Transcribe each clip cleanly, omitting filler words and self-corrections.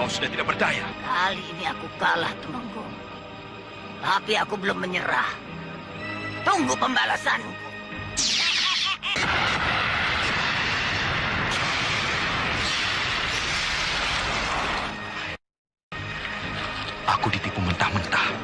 kau sudah tidak berdaya. Kali ini aku kalah, Temenggung. Tapi aku belum menyerah. Tunggu pembalasanku. Aku ditipu mentah-mentah.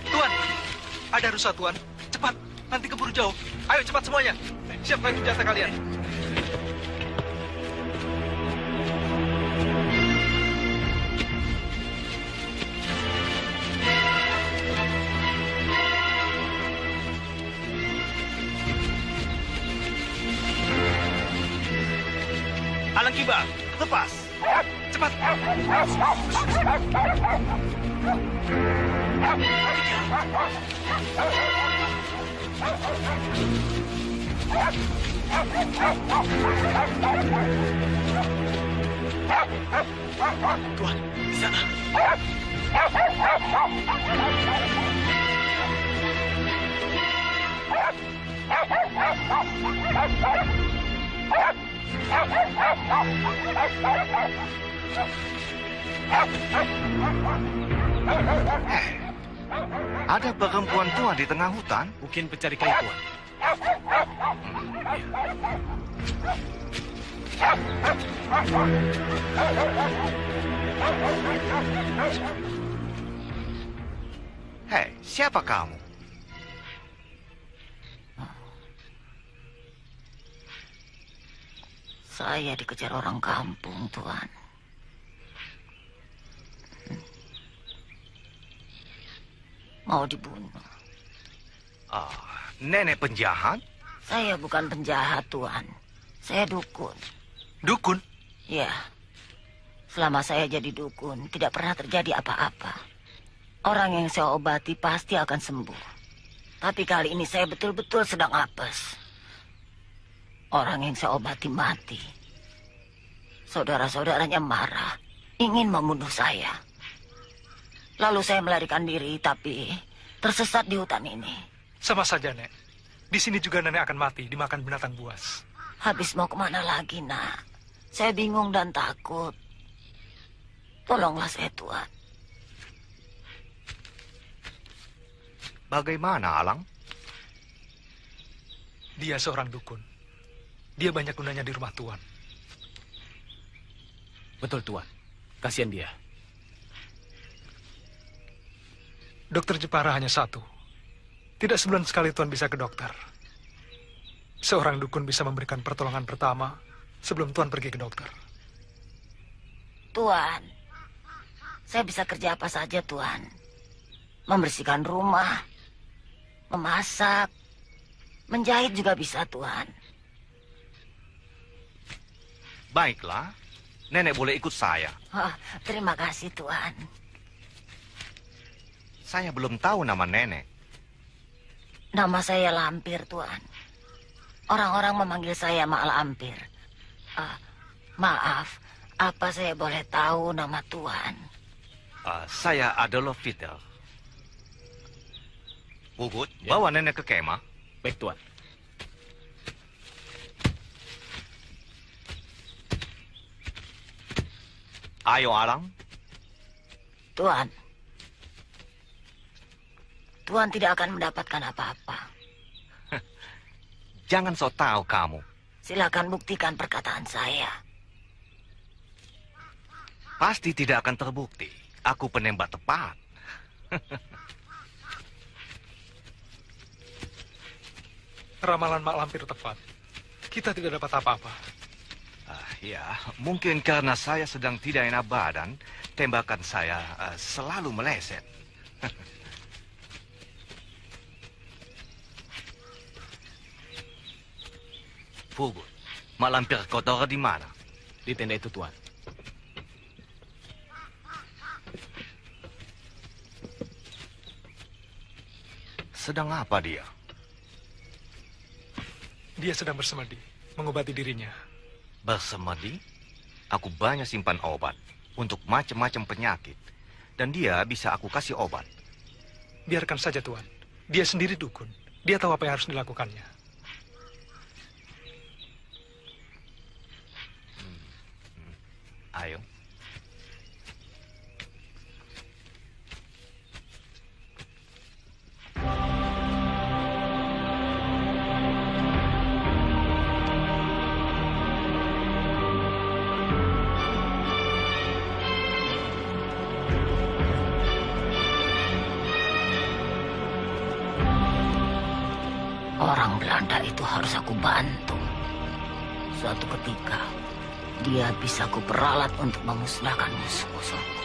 Tuan, ada rusa, Tuan. Cepat, nanti keburu jauh. Ayo cepat semuanya. Siapkan senjata kalian. Alang kibar, lepas. Cepat. Tuan, di sana. Ada perempuan tua di tengah hutan. Mungkin pencari kayu, Tuan. Hei, siapa kamu? Saya dikejar orang kampung, Tuan. Mau dibunuh. Nenek penjahat? Saya bukan penjahat, Tuan. Saya dukun. Dukun? Ya. Selama saya jadi dukun, tidak pernah terjadi apa-apa. Orang yang saya obati pasti akan sembuh. Tapi kali ini saya betul-betul sedang apes. Orang yang saya obati mati. Saudara-saudaranya marah, ingin membunuh saya. Lalu saya melarikan diri, tapi tersesat di hutan ini. Sama saja, Nek. Di sini juga nenek akan mati, dimakan binatang buas. Habis mau kemana lagi, Nak? Saya bingung dan takut. Tolonglah saya, Tuan. Bagaimana, Alang? Dia seorang dukun. Dia banyak gunanya di rumah Tuan. Betul, Tuan. Kasihan dia. Dokter Jepara hanya satu. Tidak sebulan sekali Tuan bisa ke dokter. Seorang dukun bisa memberikan pertolongan pertama sebelum Tuan pergi ke dokter. Tuan, saya bisa kerja apa saja, Tuan. Membersihkan rumah, memasak, menjahit juga bisa, Tuan. Baiklah, nenek boleh ikut saya. Oh, terima kasih, Tuan. Saya belum tahu nama nenek. Nama saya Lampir, Tuan. Orang-orang memanggil saya Mak Lampir. Maaf, apa saya boleh tahu nama Tuan? Saya Adolf Peter. Pugut, Ya. bawa nenek ke kemah. Baik, Tuan. Ayo, Alang. Tuan. Tuan tidak akan mendapatkan apa-apa. Jangan sok tahu kamu. Silakan buktikan perkataan saya. Pasti tidak akan terbukti. Aku penembak tepat. Ramalan Mak Lampir tepat. Kita tidak dapat apa-apa. Ya, mungkin karena saya sedang tidak enak badan, tembakan saya selalu meleset. Pugut, Mak Lampir kotor di mana? Di tenda itu, Tuan. Sedang apa dia? Dia sedang bersemedi, mengobati dirinya. Bersemedi? Aku banyak simpan obat untuk macam-macam penyakit. Dan dia bisa aku kasih obat. Biarkan saja, Tuan. Dia sendiri dukun. Dia tahu apa yang harus dilakukannya. Ayo. Orang Belanda itu harus aku bantu. Suatu ketika, dia bisa aku peralat untuk memusnahkan musuh-musuhku.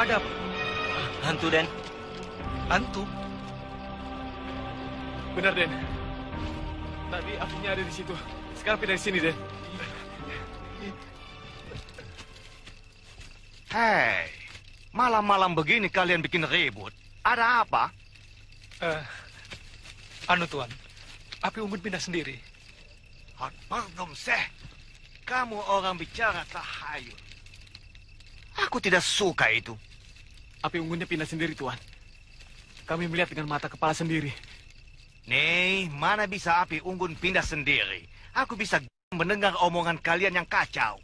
Ada apa? Hantu, Den. Hantu? Benar, Den. Tadi apinya ada di situ. Sekarang pindah di sini, Den. Hei, malam-malam begini kalian bikin ribut. Ada apa? Anu, Tuan. Api unggun pindah sendiri. Hot pardon, Seh. Kamu orang bicara tahayul. Aku tidak suka itu. Api unggunnya pindah sendiri, Tuan. Kami melihat dengan mata kepala sendiri. Nih, mana bisa api unggun pindah sendiri? Aku bisa mendengar omongan kalian yang kacau.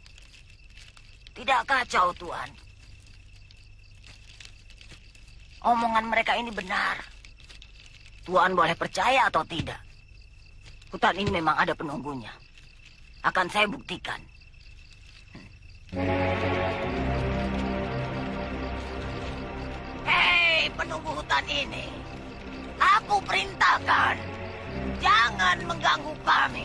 Tidak kacau, Tuan. Omongan mereka ini benar. Tuan boleh percaya atau tidak. Hutan ini memang ada penunggunya. Akan saya buktikan. Hei, penunggu hutan ini. Aku perintahkan. Jangan mengganggu kami.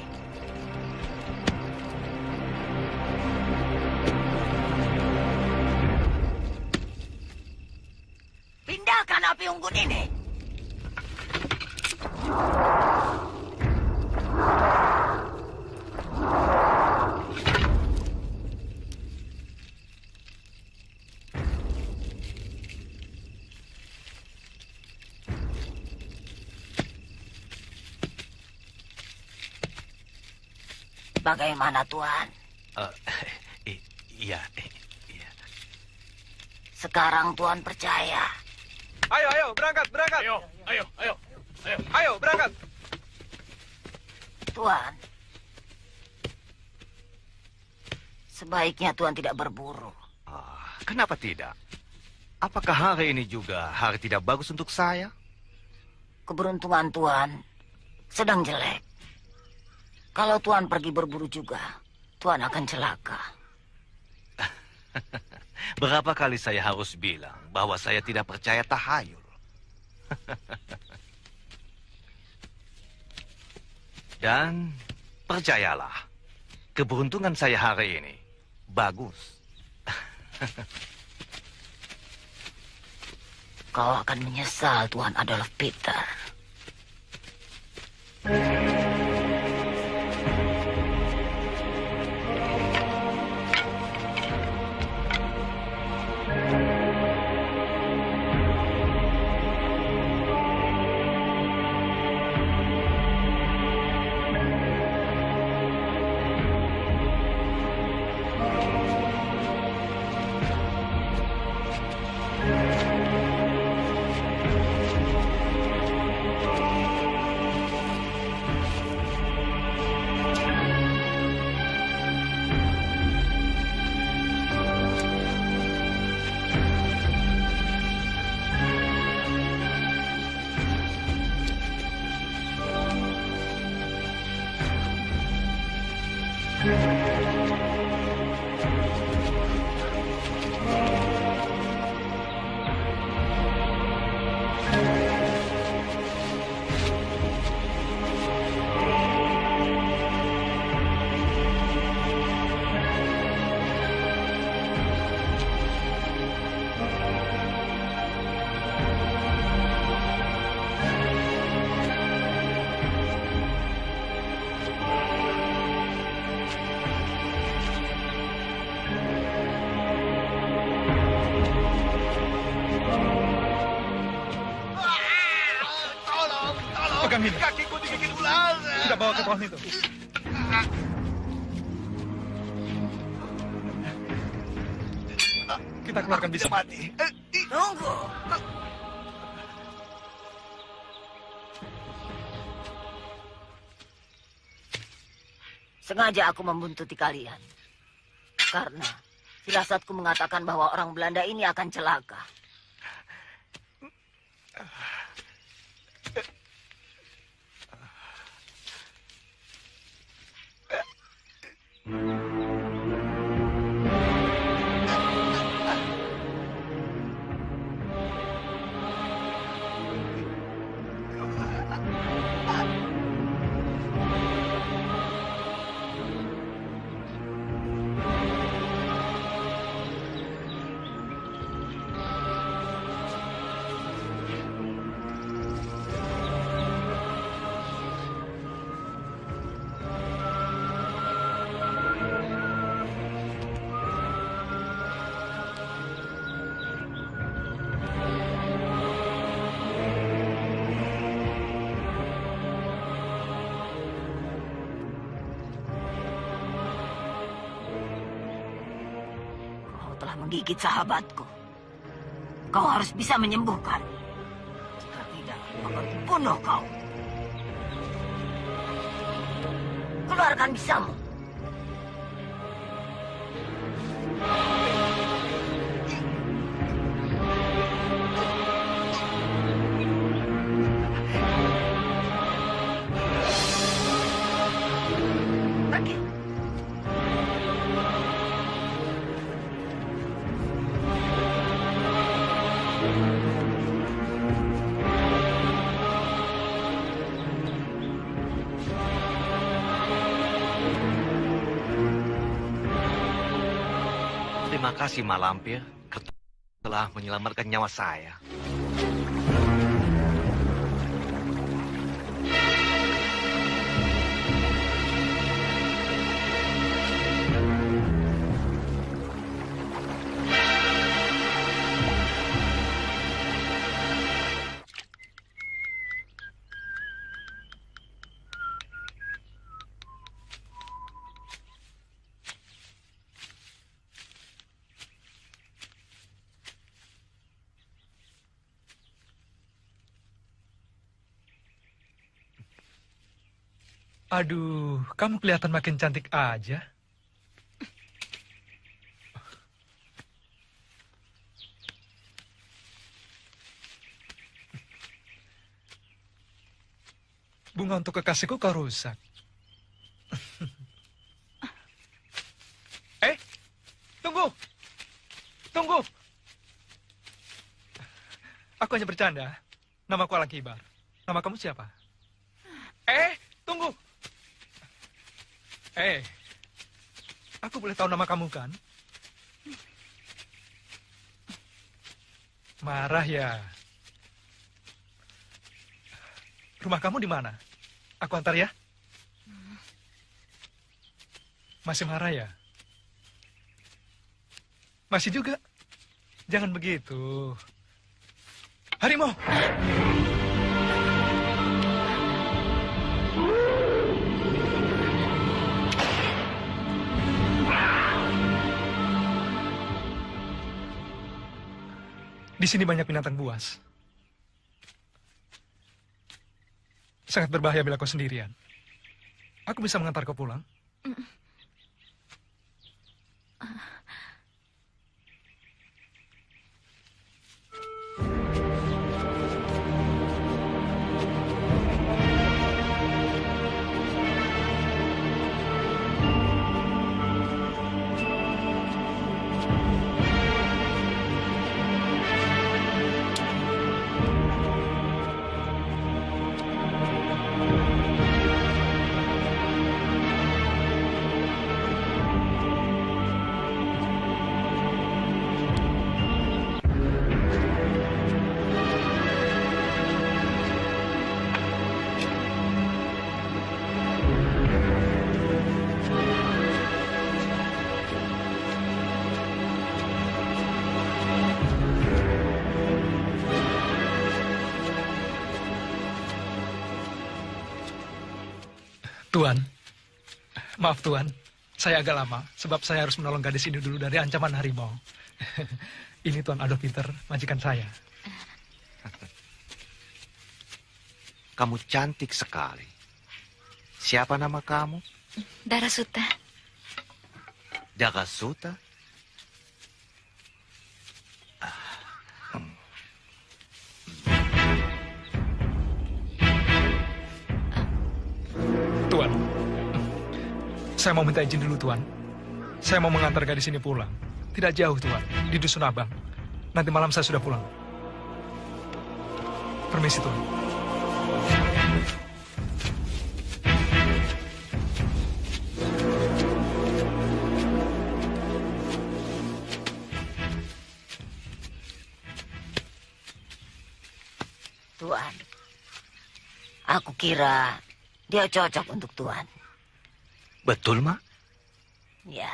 Pindahkan api unggun ini. Bagaimana, Tuan? Iya. Sekarang Tuan percaya. Ayo, berangkat. Ayo, berangkat. Tuan, sebaiknya Tuan tidak berburu. Kenapa tidak? Apakah hari ini juga hari tidak bagus untuk saya? Keberuntungan Tuan sedang jelek. Kalau Tuan pergi berburu juga, Tuan akan celaka. Berapa kali saya harus bilang bahwa saya tidak percaya tahayul? Dan percayalah, keberuntungan saya hari ini bagus. Kau akan menyesal Tuan Adolf Peter. Pegang ini. Kakiku digigit ular. Kita bawa ke pohon itu. Kita keluarkan bisa. Mati. Tunggu. Sengaja aku membuntuti kalian. Karena firasatku mengatakan bahwa orang Belanda ini akan celaka. Telah menggigit sahabatku. Kau harus bisa menyembuhkan. Jika tidak, aku akan bunuh kau. Keluarkan bisamu. Pergi. Terima kasih, Mak Lampir. Telah menyelamatkan nyawa saya. Aduh, kamu kelihatan makin cantik aja. Bunga untuk kekasihku kau rusak. Tunggu! Tunggu! Aku hanya bercanda. Namaku Alang Kibar. Nama kamu siapa? Tunggu! Aku boleh tahu nama kamu kan? Marah ya? Rumah kamu di mana? Aku antar ya. Masih marah ya? Masih juga? Jangan begitu. Harimau! Di sini banyak binatang buas. Sangat berbahaya bila kau sendirian. Aku bisa mengantar kau pulang. Tuan, maaf Tuan, saya agak lama sebab saya harus menolong gadis ini dulu dari ancaman harimau. Ini Tuan Adolf Peter, majikan saya. Kamu cantik sekali. Siapa nama kamu? Darasuta. Darasuta? Tuan, saya mau minta izin dulu Tuan. Saya mau mengantar gadis ini pulang. Tidak jauh Tuan, di Dusun Abang. Nanti malam saya sudah pulang. Permisi Tuan. Tuan, aku kira dia cocok untuk Tuan. Betul, Mak? Ya.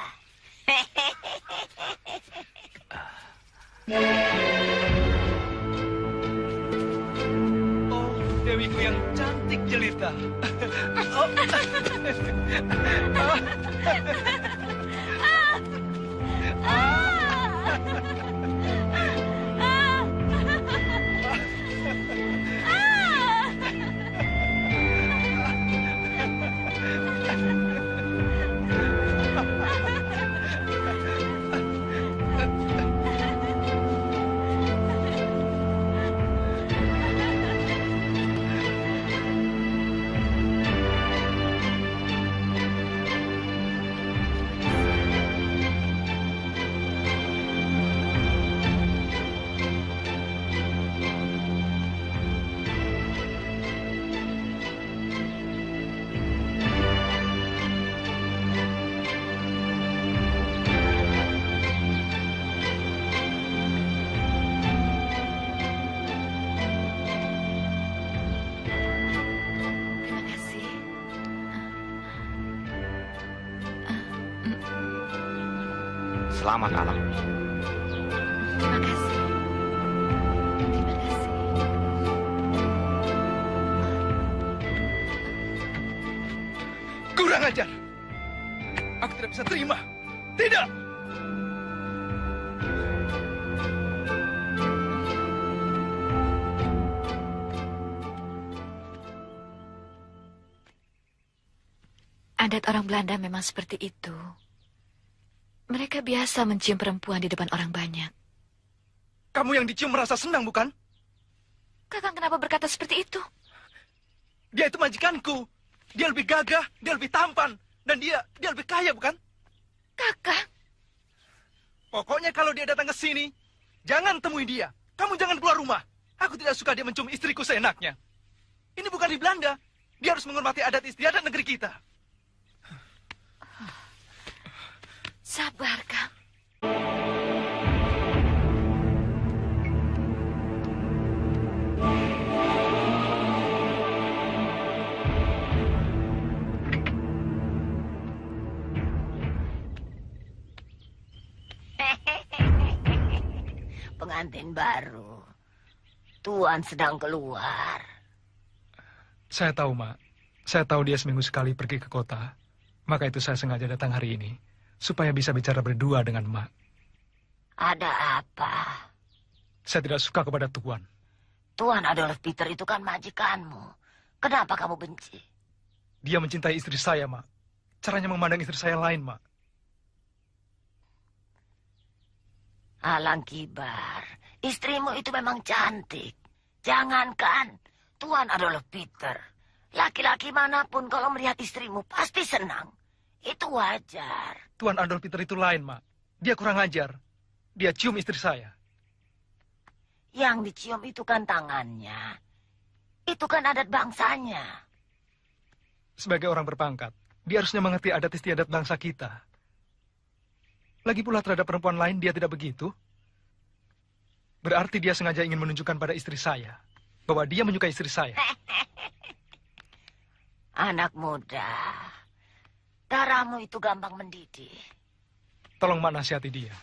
Oh, Dewiku yang cantik jelita. Terima kasih. Selamat malam. Terima kasih. Terima kasih. Kurang ajar. Aku tidak bisa terima. Tidak. Adat orang Belanda memang seperti itu. Mereka biasa mencium perempuan di depan orang banyak. Kamu yang dicium merasa senang, bukan? Kakang kenapa berkata seperti itu? Dia itu majikanku. Dia lebih gagah, dia lebih tampan. Dan dia lebih kaya, bukan? Kakang, Pokoknya kalau dia datang ke sini, jangan temui dia. Kamu jangan keluar rumah. Aku tidak suka dia mencium istriku seenaknya. Ini bukan di Belanda. Dia harus menghormati adat istiadat negeri kita. sabar, Kang. Pengantin baru. Tuan sedang keluar. Saya tahu, Mak. Saya tahu dia seminggu sekali pergi ke kota. Maka itu saya sengaja datang hari ini. Supaya bisa bicara berdua dengan Mak. Ada apa? Saya tidak suka kepada Tuan. Tuan Adolf Peter itu kan majikanmu. Kenapa kamu benci? Dia mencintai istri saya, Mak. Caranya memandang istri saya lain, Mak. Alang kibar, istrimu itu memang cantik. Jangankan Tuan Adolf Peter. Laki-laki manapun kalau melihat istrimu pasti senang. Itu wajar. Tuan Adolf Peter itu lain, Mak. Dia kurang ajar. Dia cium istri saya. Yang dicium itu kan tangannya. Itu kan adat bangsanya. Sebagai orang berpangkat, dia harusnya mengerti adat istiadat bangsa kita. Lagi pula terhadap perempuan lain dia tidak begitu. Berarti dia sengaja ingin menunjukkan pada istri saya bahwa dia menyukai istri saya. Anak muda, darahmu itu gampang mendidih. Tolong Mak nasihati dia.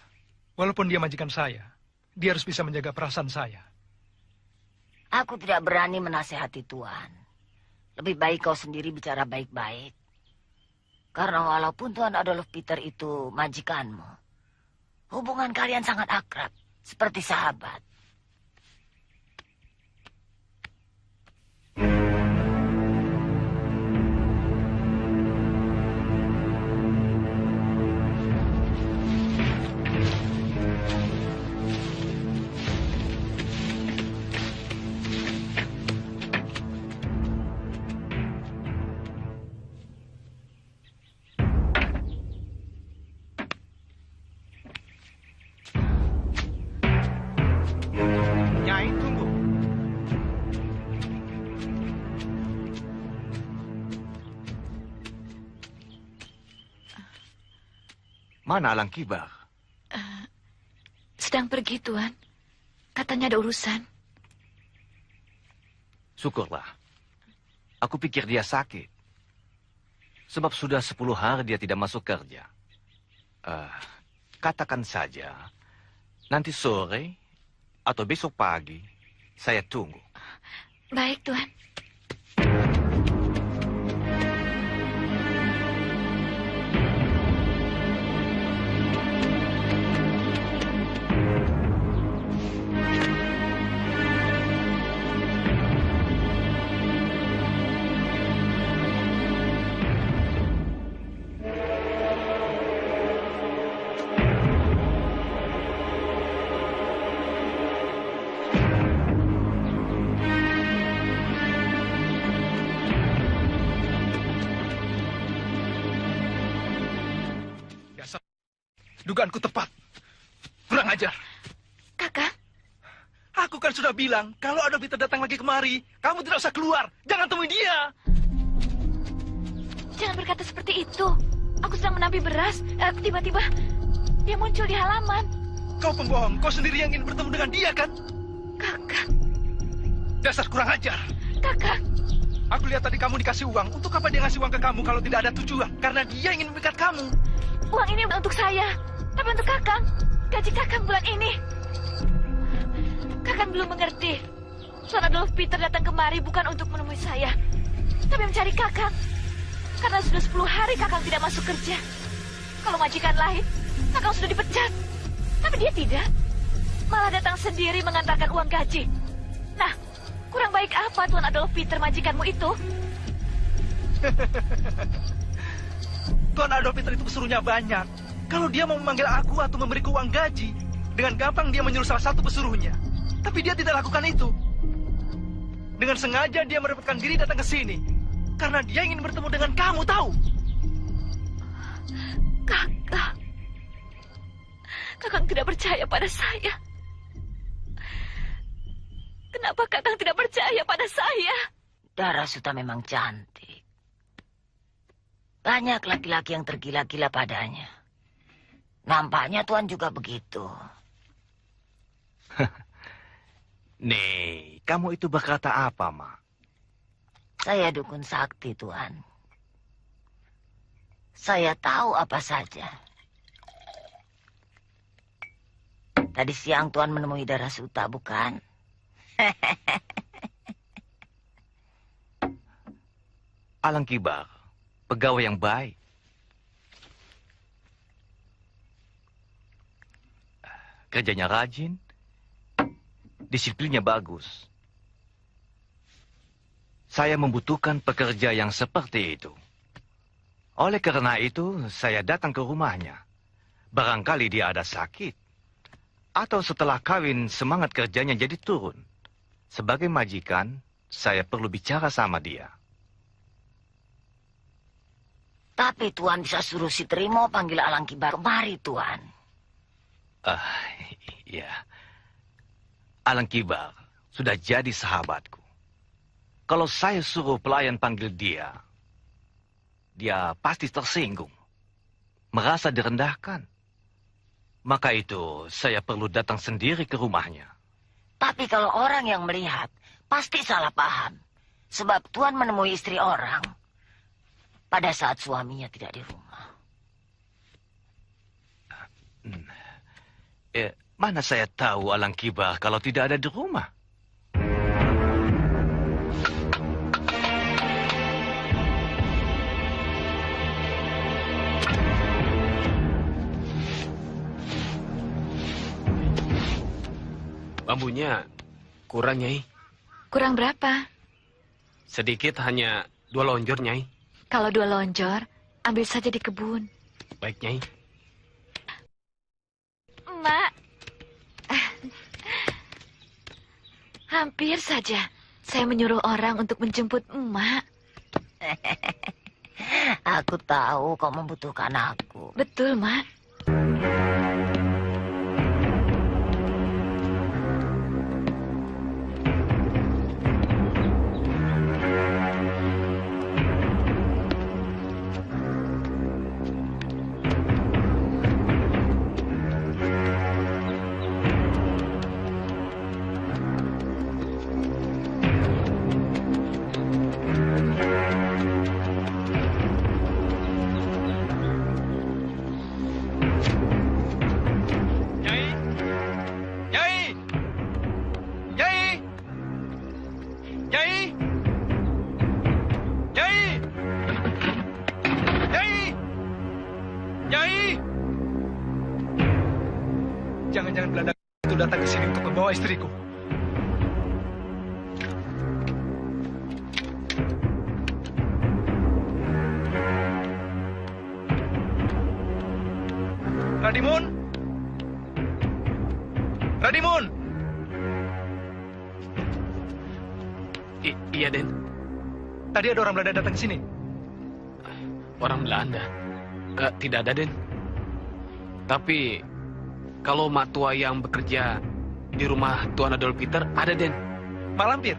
Walaupun dia majikan saya, dia harus bisa menjaga perasaan saya. Aku tidak berani menasehati Tuan. Lebih baik kau sendiri bicara baik-baik. Karena walaupun Tuan Adolf Peter itu majikanmu, hubungan kalian sangat akrab, seperti sahabat. Nyai, tunggu. Mana Alang Kibar? Sedang pergi, Tuan. Katanya ada urusan. Syukurlah. Aku pikir dia sakit. Sebab sudah 10 hari dia tidak masuk kerja. Katakan saja, nanti sore atau besok pagi, saya tunggu. Baik, Tuan. Dugaanku tepat. Kurang ajar. Kakak, Aku kan sudah bilang, kalau Adolf Peter datang lagi kemari, kamu tidak usah keluar. Jangan temui dia. jangan berkata seperti itu. Aku sedang menampi beras. Tiba-tiba dia muncul di halaman. Kau pembohong. Kau sendiri yang ingin bertemu dengan dia, kan? Kakak, Dasar kurang ajar. kakak. Aku lihat tadi kamu dikasih uang. Untuk apa dia ngasih uang ke kamu kalau tidak ada tujuan? Karena dia ingin memikat kamu. Uang ini untuk saya. Tapi untuk kakang, gaji kakang bulan ini. Kakang belum mengerti. Tuan Adolf Peter datang kemari bukan untuk menemui saya, tapi mencari kakang. Karena sudah 10 hari kakang tidak masuk kerja. Kalau majikan lain, kakang sudah dipecat. Tapi dia tidak. Malah datang sendiri mengantarkan uang gaji. Nah, kurang baik apa Tuan Adolf Peter majikanmu itu? Tuan Adolf Peter itu pesuruhnya banyak. Kalau dia mau memanggil aku atau memberiku uang gaji, dengan gampang dia menyuruh salah satu pesuruhnya. Tapi dia tidak lakukan itu. Dengan sengaja dia merepotkan diri datang ke sini. Karena dia ingin bertemu dengan kamu, tahu? Kakak. Kakang tidak percaya pada saya. Kenapa kakang tidak percaya pada saya? Darasuta memang cantik. Banyak laki-laki yang tergila-gila padanya. Nampaknya Tuan juga begitu. Nih, kamu itu berkata apa, Ma? Saya dukun sakti, Tuan. Saya tahu apa saja. Tadi siang Tuan menemui Darasuta, bukan? Alang Kibar, pegawai yang baik. Kerjanya rajin, disiplinnya bagus. Saya membutuhkan pekerja yang seperti itu. Oleh karena itu, saya datang ke rumahnya. Barangkali dia ada sakit. Atau setelah kawin, semangat kerjanya jadi turun. Sebagai majikan, saya perlu bicara sama dia. Tapi Tuan bisa suruh si Trimo panggil Alang Kibar kemari, Tuan. Ya. Alang Kibar sudah jadi sahabatku. Kalau saya suruh pelayan panggil dia, dia pasti tersinggung. Merasa direndahkan. Maka itu saya perlu datang sendiri ke rumahnya. Tapi kalau orang yang melihat, pasti salah paham. Sebab Tuan menemui istri orang pada saat suaminya tidak di rumah. Mana saya tahu Alang Kibar kalau tidak ada di rumah? Bambunya kurang, Nyai. Kurang berapa? Sedikit, hanya 2 lonjor, Nyai. Kalau 2 lonjor, ambil saja di kebun. Baik, Nyai. Mak. Hampir saja saya menyuruh orang untuk menjemput emak. Aku tahu kau membutuhkan aku. Betul, Mak. Nyai! Nyai! Nyai! Nyai! Nyai! Nyai! Nyai! Jangan-jangan Belanda itu datang ke sini untuk membawa istriku. Radimun! Radimun! Iya, Den. Tadi ada orang Belanda datang ke sini. Orang Belanda. Tidak ada, Den. Tapi kalau mak tua yang bekerja di rumah Tuan Adolf Peter ada, Den. Mak Lampir.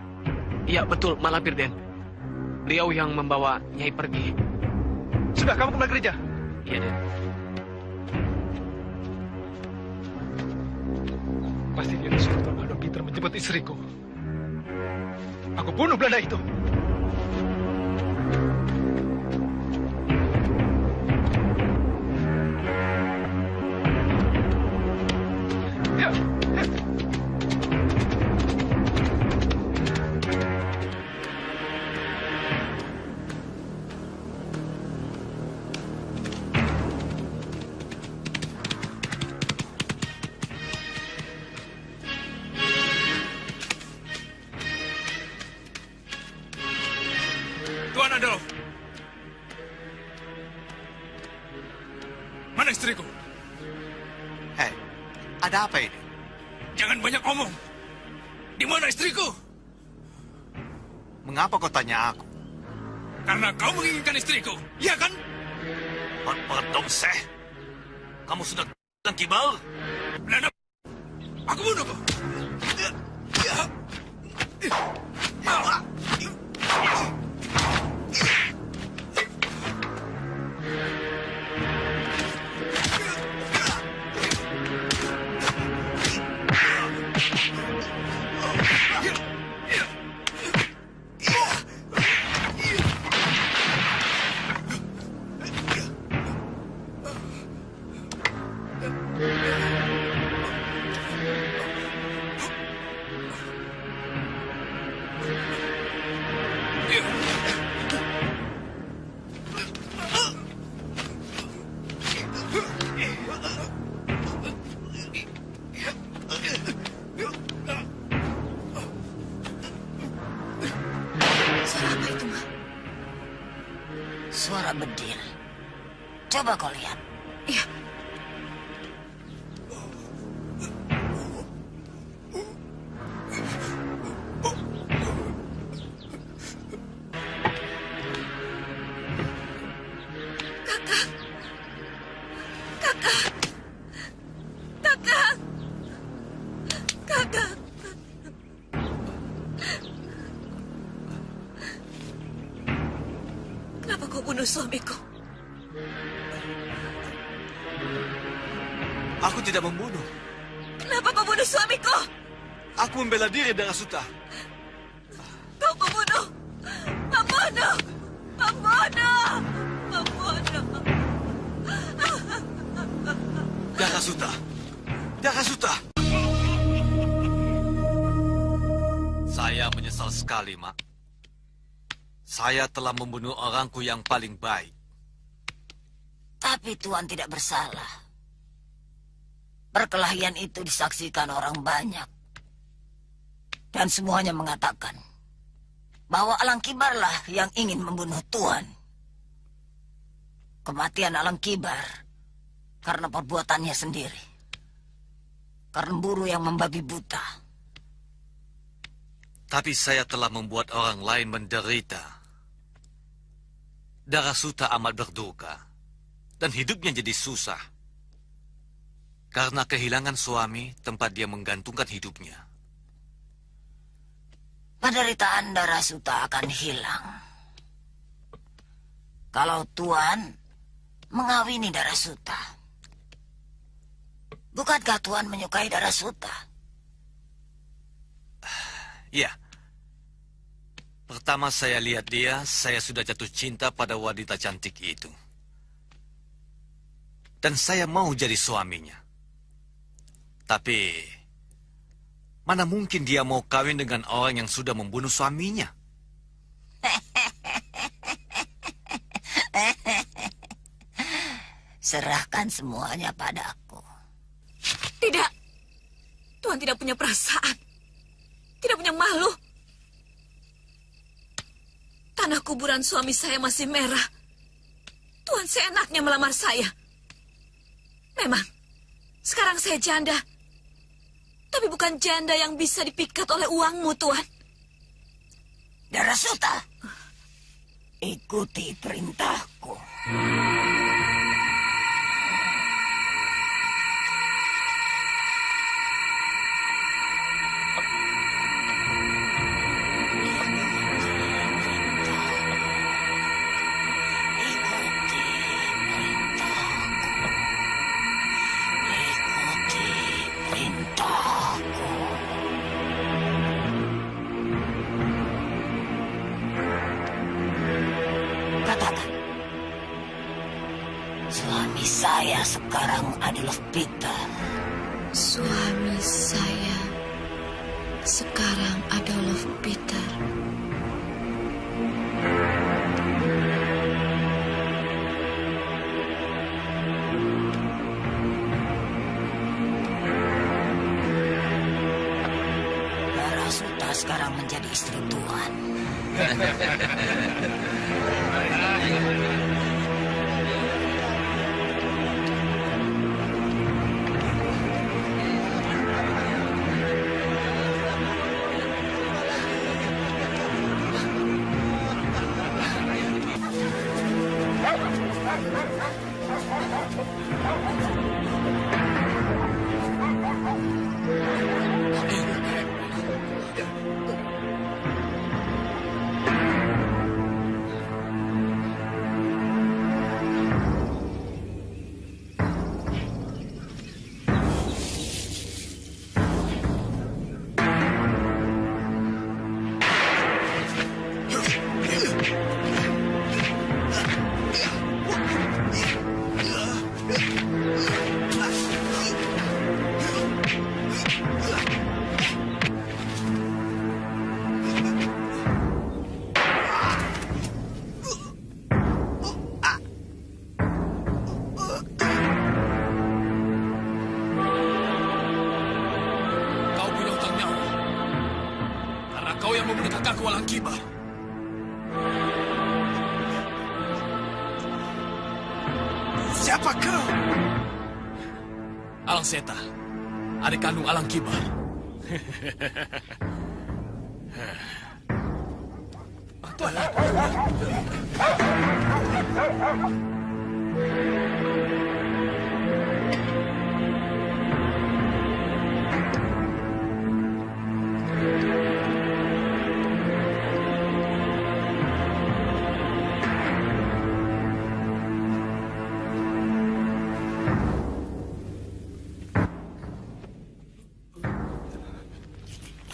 Iya, betul, Mak Lampir, Den. Beliau yang membawa Nyai pergi. Sudah, kamu kembali gereja. Iya, Den. Pasti dia disuruh Tuan Adolf Peter menjemput istriku. Aku bunuh Belanda itu. Ya. Tuan Adolf. Mana istriku? Hei, ada apa ini? Jangan banyak omong. Di mana istriku? Mengapa kau tanya aku? Karena kau menginginkan istriku, ya kan? Pardon, Seh. Kamu sudah dan kibal? Belanda, aku bunuh kau. Suara apa itu, Ma? Suara bedil. Coba kau lihat. Iya. Kenapa kau bunuh suamiku? Aku tidak membunuh. Kenapa kau bunuh suamiku? Aku membela diri dengan Suta. Kau pembunuh! Pembunuh! Pembunuh! Pembunuh! Daka Suta. Daka Suta. Saya menyesal sekali, Mak. Saya telah membunuh orangku yang paling baik. Tapi Tuan tidak bersalah. Perkelahian itu disaksikan orang banyak. Dan semuanya mengatakan bahwa Alang Kibarlah yang ingin membunuh Tuan. Kematian Alang Kibar karena perbuatannya sendiri. Karena buru yang membabi buta. Tapi saya telah membuat orang lain menderita. Darasuta amat berduka. Dan hidupnya jadi susah. Karena kehilangan suami tempat dia menggantungkan hidupnya. Penderitaan Darasuta akan hilang. Kalau Tuan mengawini Darasuta. Bukankah Tuan menyukai Darasuta? Ya. Pertama saya lihat dia, saya sudah jatuh cinta pada wanita cantik itu. Dan saya mau jadi suaminya. Tapi, mana mungkin dia mau kawin dengan orang yang sudah membunuh suaminya? Serahkan semuanya padaku. Tidak. Tuan tidak punya perasaan. Tidak punya malu. Tanah kuburan suami saya masih merah. Tuan seenaknya melamar saya. Memang, sekarang saya janda. Tapi bukan janda yang bisa dipikat oleh uangmu, Tuan. Darasuta, ikuti perintahku. Katakan, suami saya sekarang adalah Peter. Suami saya sekarang adalah Peter. Darasuta sekarang menjadi istri Tuan. Siapa kau? Alang Seta, adik kandung Alang Kibar.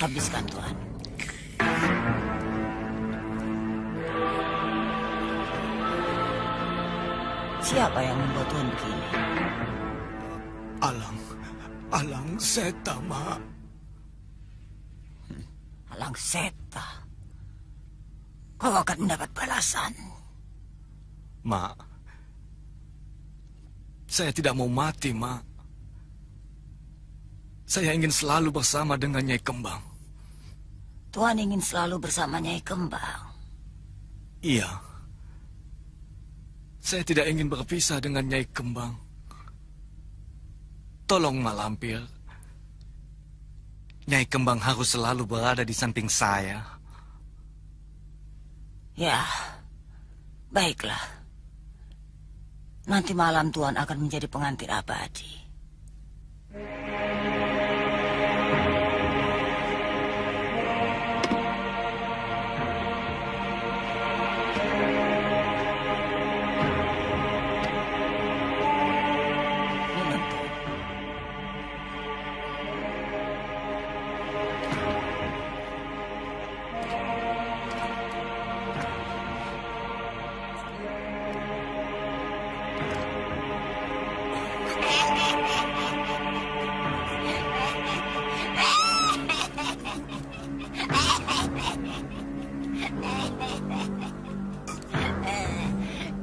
Habiskan, Tuan. Siapa yang membuat Tuan begini? Alang Seta, Mak. Alang Seta. Kau akan mendapat balasan. Mak, saya tidak mau mati, Mak. Saya ingin selalu bersama dengan Nyai Kembang. Tuan ingin selalu bersama Nyai Kembang. Iya. Saya tidak ingin berpisah dengan Nyai Kembang. Tolong Mak Lampir. Nyai Kembang harus selalu berada di samping saya. Ya, baiklah. Nanti malam Tuan akan menjadi pengantin abadi.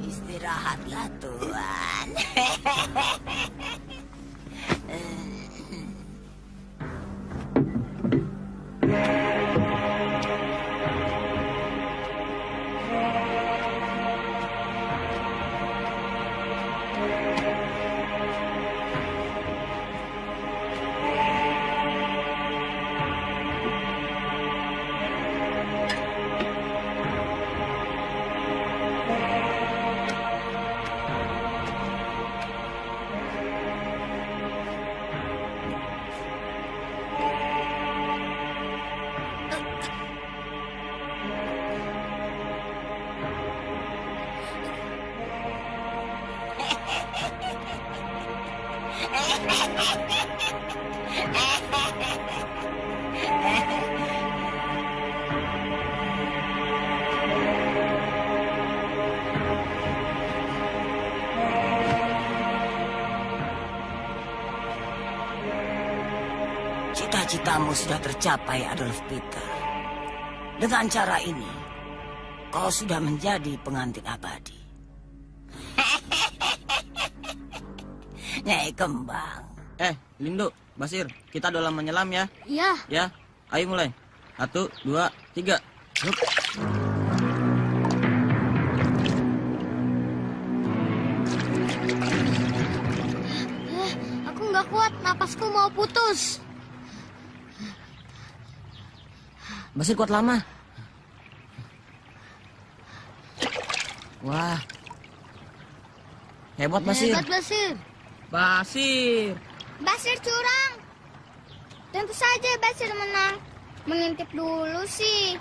Istirahatlah, Tuan. Cita-citamu sudah tercapai, Adolf Peter. Dengan cara ini, kau sudah menjadi pengantin abadi. Nyai Kembang. Lindo, Basir, kita dalam menyelam ya. Iya. Ya, ayo mulai. 1, 2, 3. Hup. Aku nggak kuat, napasku mau putus. Basir kuat lama. Wah. Hebat Basir. Hebat, Basir. Basir. Basir curang. Tentu saja Basir menang. Mengintip dulu sih.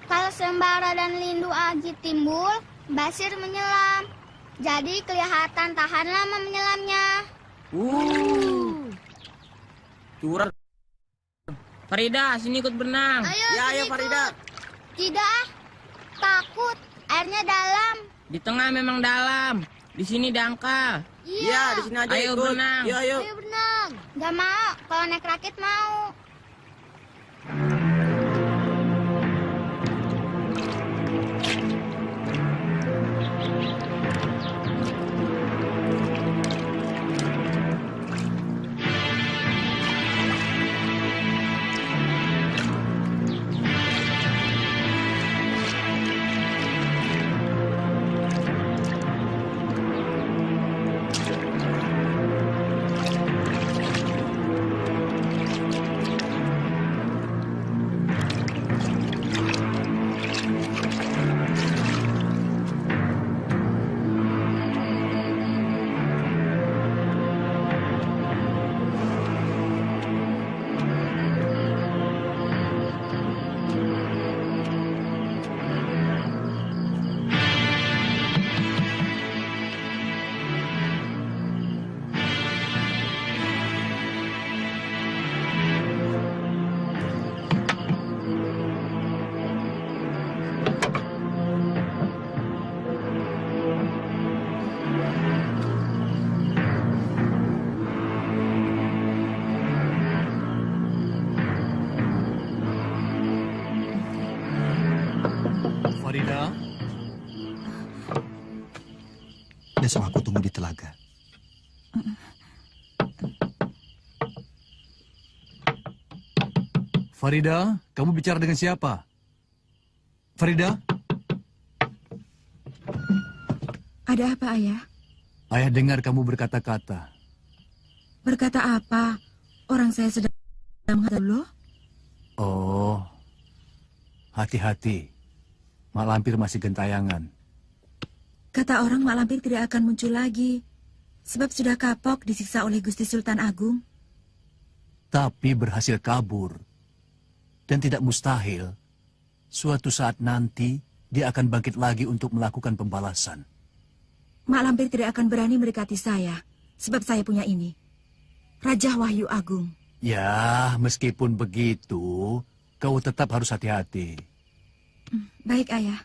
Kalau Sembara dan Lindu Aji timbul, Basir menyelam. Jadi kelihatan tahan lama menyelamnya. Curang. Farida, sini ikut berenang. Ayo Farida. Tidak, takut. Airnya dalam. Di tengah memang dalam. Di sini dangkal. Iya, di sini aja ayo ikut. Berenang. Ayo berenang. Gak mau, kalau naik rakit mau. Farida. Besok aku tunggu di telaga. Farida, kamu bicara dengan siapa? Farida? Ada apa, Ayah? Ayah dengar kamu berkata-kata. Berkata apa? Orang saya sedang menghadap lo. Oh, hati-hati. Mak Lampir masih gentayangan. Kata orang Mak Lampir tidak akan muncul lagi. Sebab sudah kapok disiksa oleh Gusti Sultan Agung. Tapi berhasil kabur. Dan tidak mustahil, suatu saat nanti dia akan bangkit lagi untuk melakukan pembalasan. Mak Lampir tidak akan berani mendekati saya. Sebab saya punya ini. Raja Wahyu Agung. Ya, meskipun begitu, kau tetap harus hati-hati. Baik, Ayah.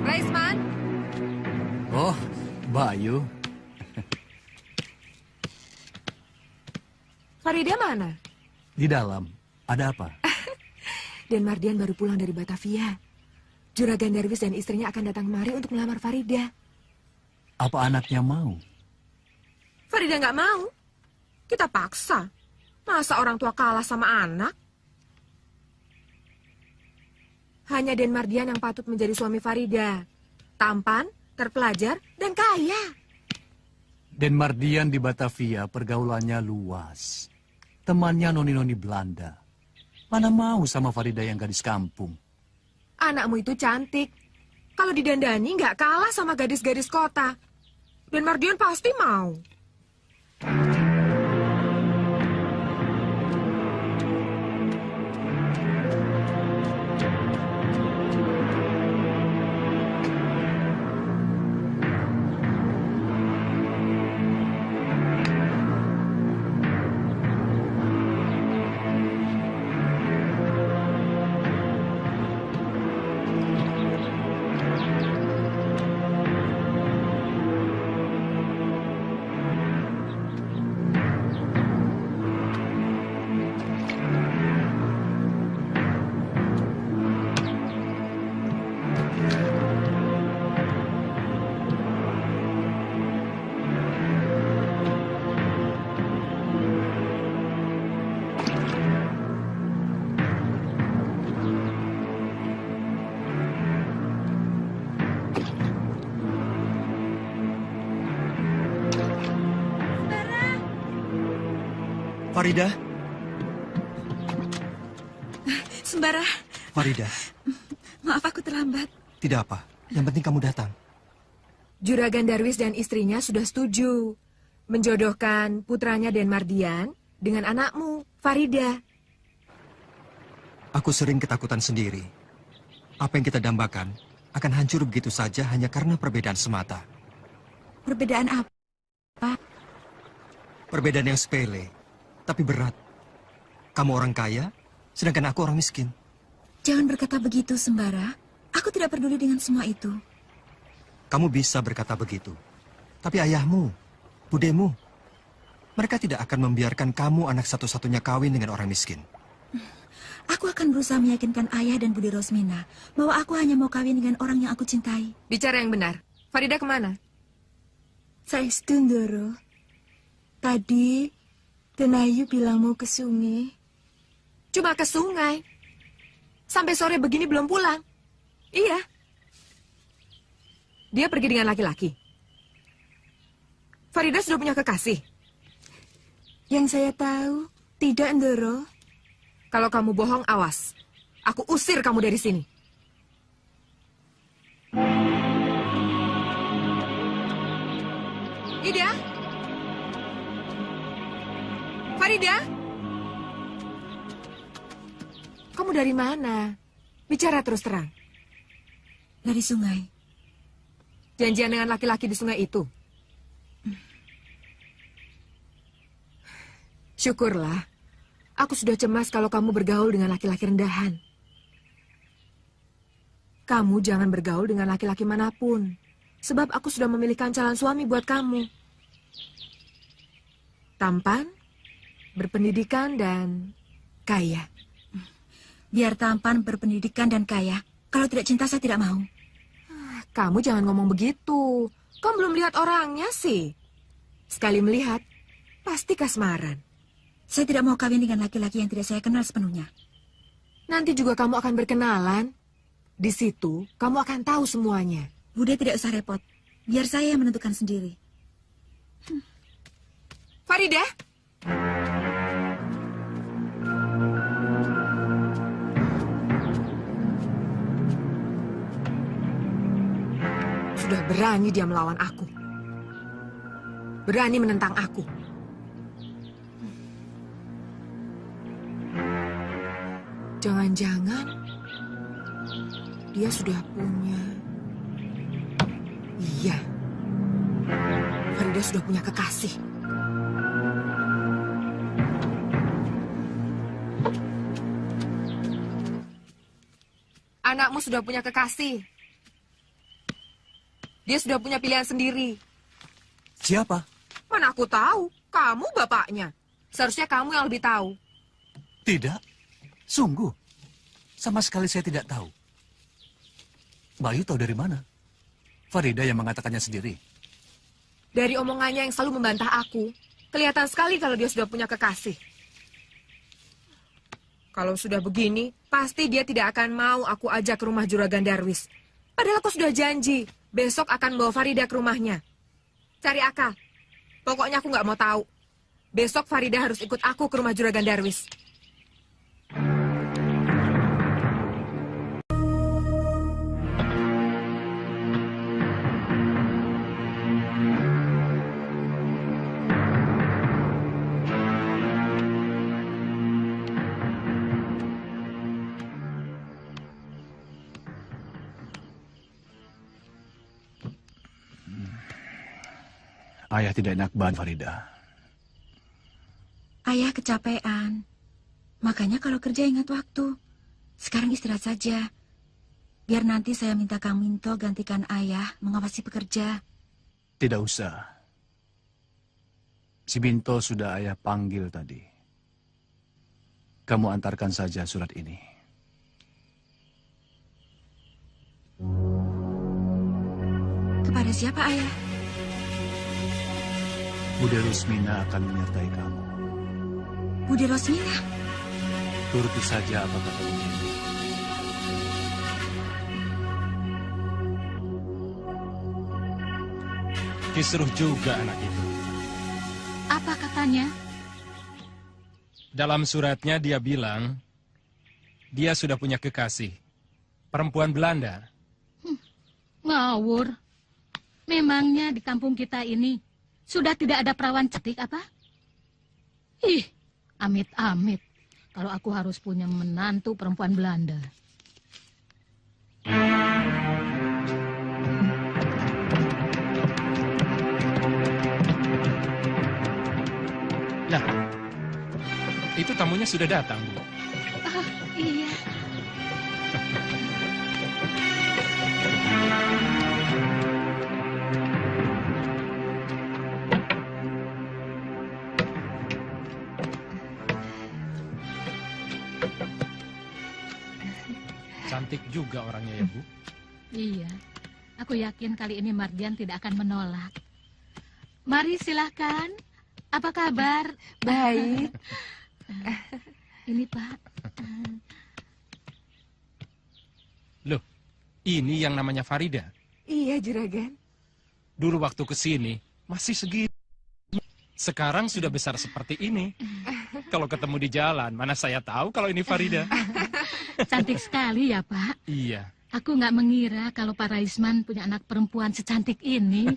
Raisman? Oh, Bayu. Farida mana? Di dalam. Ada apa? Dan Mardian baru pulang dari Batavia. Juragan Darwis dan istrinya akan datang kemari untuk melamar Farida. Apa anaknya mau? Farida nggak mau. Kita paksa. Masa orang tua kalah sama anak? Hanya Den Mardian yang patut menjadi suami Farida. Tampan, terpelajar, dan kaya. Den Mardian di Batavia pergaulannya luas. Temannya noni-noni Belanda. Mana mau sama Farida yang gadis kampung? Anakmu itu cantik. Kalau didandani nggak kalah sama gadis-gadis kota. Dan Mardian pasti mau. Farida? Sembara. Farida, Maaf aku terlambat. tidak apa. Yang penting kamu datang. Juragan Darwis dan istrinya sudah setuju menjodohkan putranya Den Mardian dengan anakmu, Farida. Aku sering ketakutan sendiri. Apa yang kita dambakan akan hancur begitu saja hanya karena perbedaan semata. Perbedaan apa? Perbedaan yang sepele, tapi berat. Kamu orang kaya, sedangkan aku orang miskin. Jangan berkata begitu, Sembara. Aku tidak peduli dengan semua itu. Kamu bisa berkata begitu. Tapi ayahmu, budemu, mereka tidak akan membiarkan kamu anak satu-satunya kawin dengan orang miskin. Aku akan berusaha meyakinkan ayah dan Budi Rosmina bahwa aku hanya mau kawin dengan orang yang aku cintai. Bicara yang benar. Farida kemana? Saya Stundoro. Tadi, Tenayu bilang mau ke sungai. Cuma ke sungai. Sampai sore begini belum pulang. Iya. Dia pergi dengan laki-laki. Farida sudah punya kekasih. Yang saya tahu, tidak, Ndoro. Kalau kamu bohong, awas. Aku usir kamu dari sini. Ida? Farida? Kamu dari mana? Bicara terus terang. Dari sungai. Janjian dengan laki-laki di sungai itu? Syukurlah. Aku sudah cemas kalau kamu bergaul dengan laki-laki rendahan. Kamu jangan bergaul dengan laki-laki manapun. Sebab aku sudah memilihkan calon suami buat kamu. Tampan, berpendidikan, dan kaya. Biar tampan, berpendidikan, dan kaya. Kalau tidak cinta, saya tidak mau. Kamu jangan ngomong begitu. Kamu belum lihat orangnya sih. Sekali melihat, Pasti kasmaran. Saya tidak mau kawin dengan laki-laki yang tidak saya kenal sepenuhnya. Nanti juga kamu akan berkenalan. Di situ, kamu akan tahu semuanya. Bude tidak usah repot. Biar saya yang menentukan sendiri. Farida? Sudah berani dia melawan aku. Berani menentang aku. Jangan-jangan dia sudah punya... Iya, Farida sudah punya kekasih. Anakmu sudah punya kekasih. Dia sudah punya pilihan sendiri. Siapa? Mana aku tahu? Kamu bapaknya. Seharusnya kamu yang lebih tahu. Tidak. Sungguh. Sama sekali saya tidak tahu. Bayu tahu dari mana? Farida yang mengatakannya sendiri. Dari omongannya yang selalu membantah aku, kelihatan sekali kalau dia sudah punya kekasih. Kalau sudah begini, pasti dia tidak akan mau aku ajak ke rumah Juragan Darwis. Padahal aku sudah janji, besok akan bawa Farida ke rumahnya. Cari akal. Pokoknya aku nggak mau tahu. Besok Farida harus ikut aku ke rumah Juragan Darwis. Ayah tidak enak badan, Farida. Ayah kecapean. Makanya kalau kerja ingat waktu. Sekarang istirahat saja. Biar nanti saya minta Kang Minto gantikan ayah mengawasi pekerja. Tidak usah. Si Binto sudah ayah panggil tadi. Kamu antarkan saja surat ini. Kepada siapa ayah? Bude Rusmina akan menyertai kamu. Bude Rosmina? Turuti saja apa kata Bude ini. Kisruh juga anak itu. Apa katanya? Dalam suratnya dia bilang, dia sudah punya kekasih. Perempuan Belanda. Ngawur. Memangnya di kampung kita ini sudah tidak ada perawan cantik apa? Ih, amit-amit. Kalau aku harus punya menantu perempuan Belanda. Nah, itu tamunya sudah datang, Bu. Oh, iya. Cantik juga orangnya ya, Bu. Iya, aku yakin kali ini Mardian tidak akan menolak. Mari silahkan. Apa kabar? Baik. Ini Pak. Loh, ini yang namanya Farida. Iya, Juragan. Dulu waktu kesini masih segini. Sekarang sudah besar seperti ini. Kalau ketemu di jalan, mana saya tahu kalau ini Farida. Cantik sekali ya, Pak. Iya. Aku nggak mengira kalau Pak Raisman punya anak perempuan secantik ini.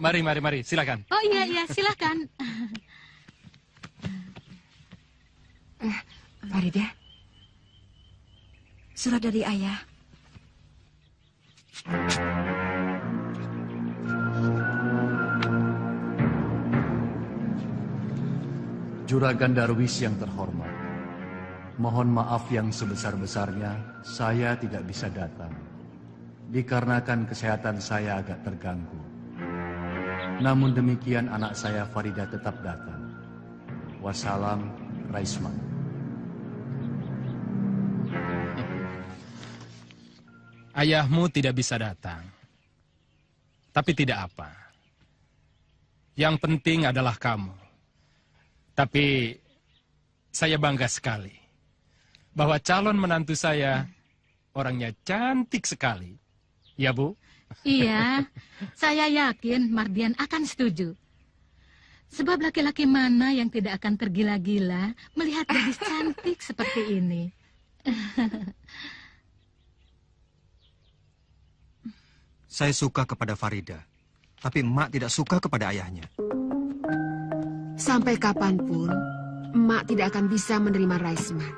Mari, silakan. Oh iya, silakan. Farida, surat dari ayah. Juragan Darwis yang terhormat, mohon maaf yang sebesar-besarnya saya tidak bisa datang. Dikarenakan kesehatan saya agak terganggu. Namun demikian anak saya Farida tetap datang. Wassalam, Raisman. Ayahmu tidak bisa datang. Tapi tidak apa. Yang penting adalah kamu. Tapi saya bangga sekali bahwa calon menantu saya orangnya cantik sekali. Ya, Bu? Iya, saya yakin Mardian akan setuju. Sebab laki-laki mana yang tidak akan tergila-gila melihat gadis cantik seperti ini. Saya suka kepada Farida, tapi emak tidak suka kepada ayahnya. Sampai kapanpun, emak tidak akan bisa menerima Raisman.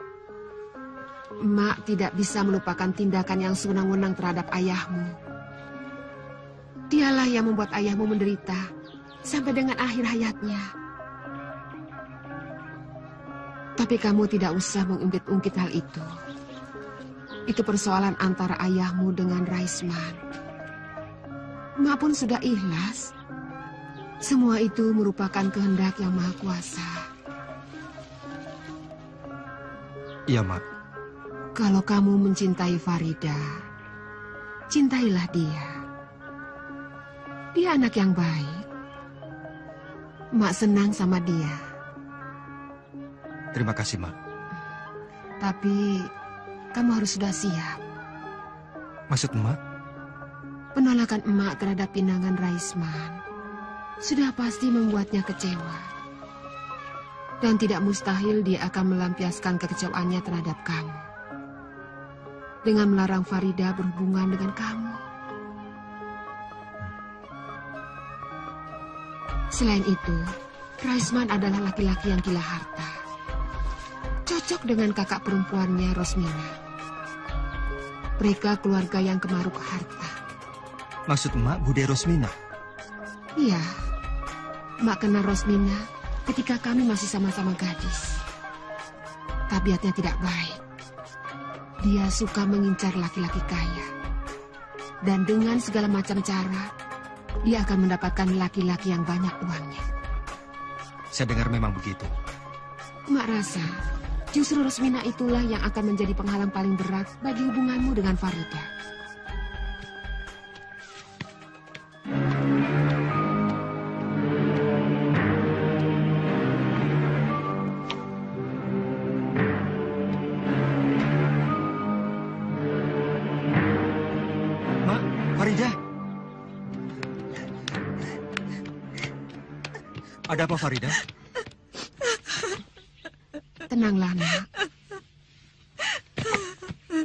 Emak tidak bisa melupakan tindakan yang sewenang-wenang terhadap ayahmu. Dialah yang membuat ayahmu menderita sampai dengan akhir hayatnya. Tapi kamu tidak usah mengungkit-ungkit hal itu. Itu persoalan antara ayahmu dengan Raisman. Emak pun sudah ikhlas. Semua itu merupakan kehendak yang maha kuasa. Iya, Mak. Kalau kamu mencintai Farida, cintailah dia. Dia anak yang baik. Mak senang sama dia. Terima kasih, Mak. Tapi kamu harus sudah siap. Maksud emak? Penolakan emak terhadap pinangan Raisman sudah pasti membuatnya kecewa. Dan tidak mustahil dia akan melampiaskan kekecewaannya terhadap kamu dengan melarang Farida berhubungan dengan kamu. Selain itu, Raisman adalah laki-laki yang gila harta. Cocok dengan kakak perempuannya, Rosmina. Mereka keluarga yang kemaruk harta. Maksud emak Bude Rosmina? Iya, emak kenal Rosmina ketika kami masih sama-sama gadis. Tabiatnya tidak baik. Dia suka mengincar laki-laki kaya. Dan dengan segala macam cara, dia akan mendapatkan laki-laki yang banyak uangnya. Saya dengar memang begitu. Emak rasa, justru Rosmina itulah yang akan menjadi penghalang paling berat bagi hubunganmu dengan Farida. Ada apa, Farida? Tenanglah, Nak.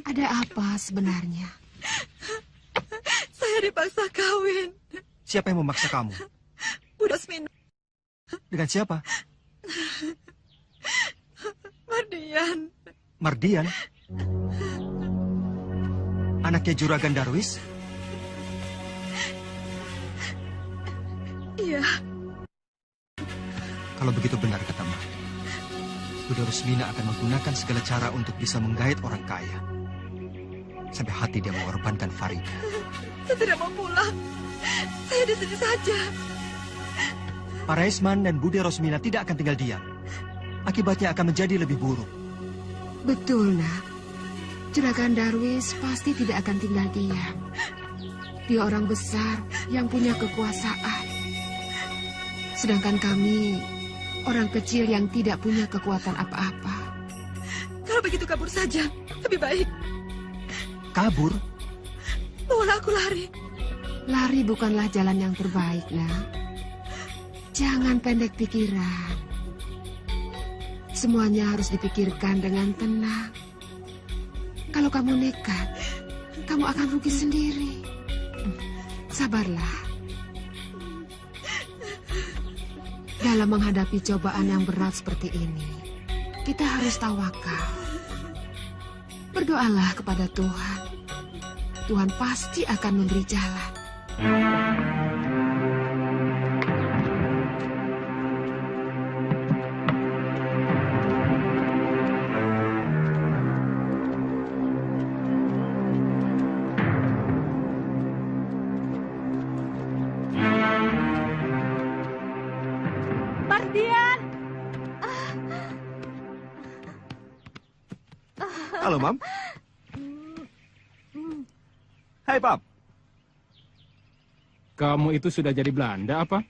Ada apa sebenarnya? Saya dipaksa kawin. Siapa yang memaksa kamu? Bu Rosmina. Dengan siapa? Mardian. Mardian? Anaknya Juragan Darwis? Iya. Kalau begitu benar kata Mak. Bude Rosmina akan menggunakan segala cara untuk bisa menggait orang kaya. Sampai hati dia mengorbankan Farida. Saya tidak mau pulang. Saya di sini saja. Pak Raisman dan Bude Rosmina tidak akan tinggal diam. Akibatnya akan menjadi lebih buruk. Betul, Nak. Juragan Darwis pasti tidak akan tinggal diam. Dia orang besar yang punya kekuasaan. Sedangkan kami orang kecil yang tidak punya kekuatan apa-apa. Kalau begitu kabur saja, lebih baik. Kabur? Bawalah aku lari. Lari bukanlah jalan yang terbaik, Nak. Jangan pendek pikiran. Semuanya harus dipikirkan dengan tenang. Kalau kamu nekat, kamu akan rugi sendiri. Sabarlah. Dalam menghadapi cobaan yang berat seperti ini, kita harus tawakal. Berdoalah kepada Tuhan. Tuhan pasti akan memberi jalan. Mardian! Halo, Mam. Hai, Pap. Kamu itu sudah jadi Belanda apa?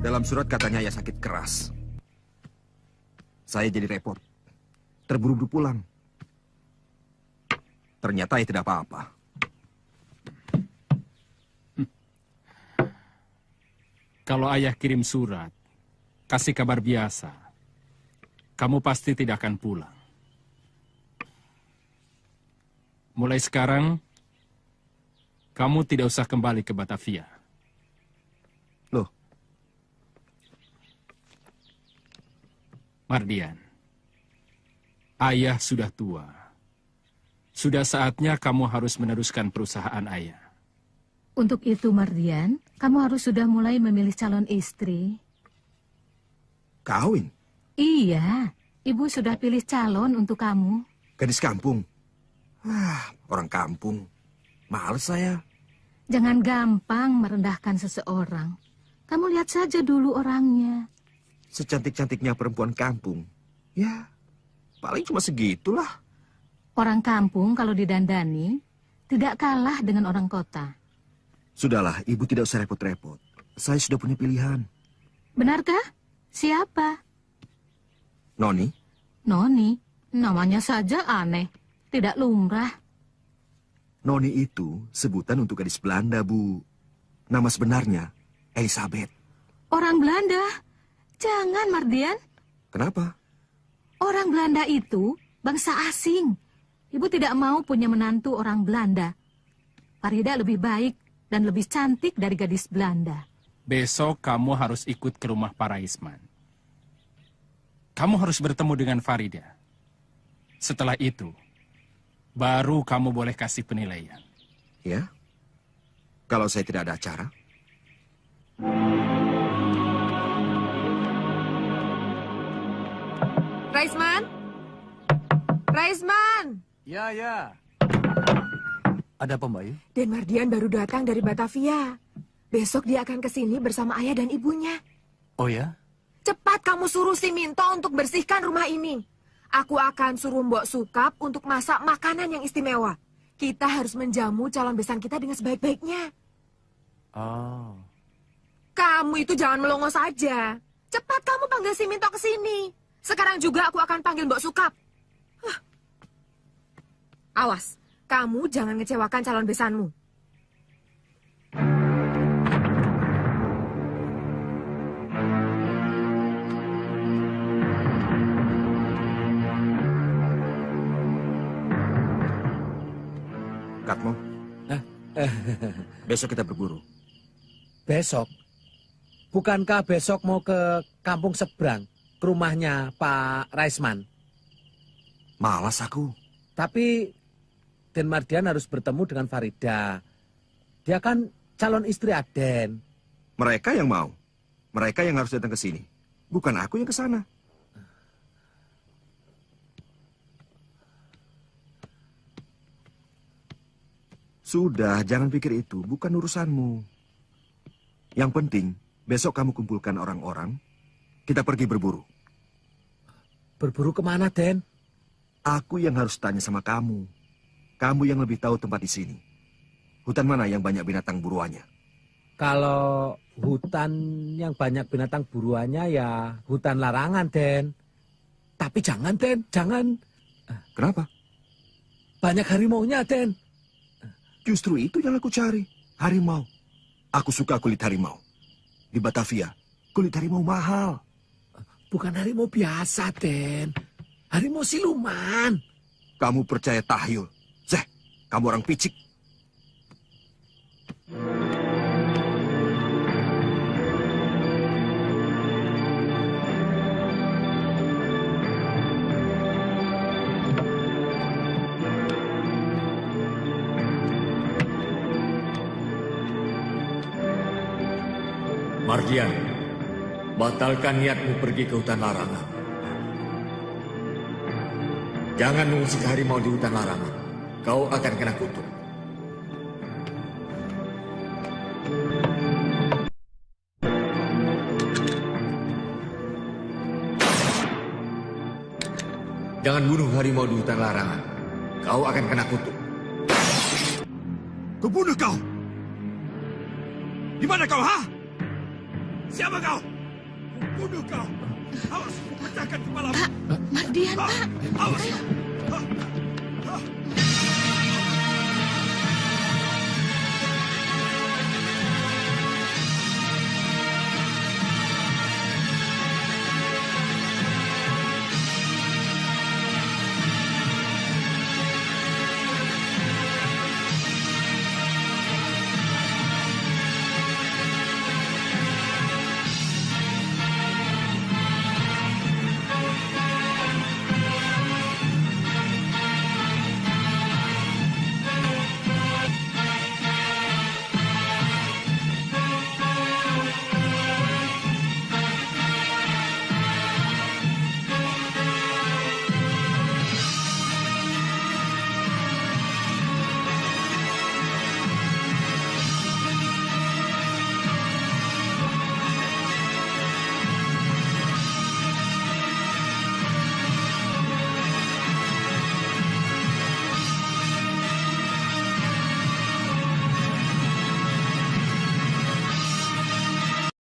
Dalam surat katanya ayah sakit keras. Saya jadi repot. Terburu-buru pulang. Ternyata ayah tidak apa-apa. Kalau ayah kirim surat, kasih kabar biasa, kamu pasti tidak akan pulang. Mulai sekarang, kamu tidak usah kembali ke Batavia. Loh? Mardian, ayah sudah tua. Sudah saatnya kamu harus meneruskan perusahaan ayah. Untuk itu, Mardian, kamu harus sudah mulai memilih calon istri. Kawin? Iya, ibu sudah pilih calon untuk kamu. Gadis kampung? Orang kampung. Males saya. Jangan gampang merendahkan seseorang. Kamu lihat saja dulu orangnya. Secantik-cantiknya perempuan kampung. Ya, paling cuma segitulah. Orang kampung kalau didandani, tidak kalah dengan orang kota. Sudahlah, ibu tidak usah repot-repot. Saya sudah punya pilihan. Benarkah? Siapa? Noni? Noni? Namanya saja aneh. Tidak lumrah. Noni itu sebutan untuk gadis Belanda, Bu. Nama sebenarnya Elizabeth. Orang Belanda? Jangan, Mardian. Kenapa? Orang Belanda itu bangsa asing. Ibu tidak mau punya menantu orang Belanda. Farida lebih baik dan lebih cantik dari gadis Belanda. Besok kamu harus ikut ke rumah Pak Raisman. Kamu harus bertemu dengan Farida. Setelah itu, baru kamu boleh kasih penilaian. Ya? Kalau saya tidak ada acara? Raisman? Raisman! Ya, ya. Ada apa, Mbak Yu? Den Mardian baru datang dari Batavia. Besok dia akan ke sini bersama ayah dan ibunya. Oh ya? Cepat kamu suruh si Minto untuk bersihkan rumah ini. Aku akan suruh Mbok Sukap untuk masak makanan yang istimewa. Kita harus menjamu calon besan kita dengan sebaik-baiknya. Oh. Kamu itu jangan melongo saja. Cepat kamu panggil si Minto ke sini. Sekarang juga aku akan panggil Mbok Sukap. Awas, kamu jangan ngecewakan calon besanmu. Katmo, besok kita berburu. Besok? Bukankah besok mau ke kampung seberang, ke rumahnya Pak Raisman? Malas aku. Tapi Den Mardian harus bertemu dengan Farida. Dia kan calon istri Aden. Mereka yang mau. Mereka yang harus datang ke sini. Bukan aku yang ke sana. Sudah, jangan pikir itu. Bukan urusanmu. Yang penting, besok kamu kumpulkan orang-orang. Kita pergi berburu. Berburu kemana, Den? Aku yang harus tanya sama kamu. Kamu yang lebih tahu tempat di sini. Hutan mana yang banyak binatang buruannya? Kalau hutan yang banyak binatang buruannya ya hutan larangan, Den. Tapi jangan, Den, jangan. Kenapa? Banyak harimaunya, Den. Justru itu yang aku cari. Harimau. Aku suka kulit harimau. Di Batavia, kulit harimau mahal. Bukan harimau biasa, Den. Harimau siluman. Kamu percaya tahyul? Zeh, kamu orang picik. Mardian, batalkan niatmu pergi ke hutan larangan. Jangan mengusik harimau di hutan larangan. Kau akan kena kutuk. Jangan bunuh harimau di hutan larangan. Kau akan kena kutuk. Kubunuh kau! Di mana kau, ha? Siapa kau? Kubunuh kau! Awas, pecahkan kepalamu! Pak, Mardian, Pak. Awas!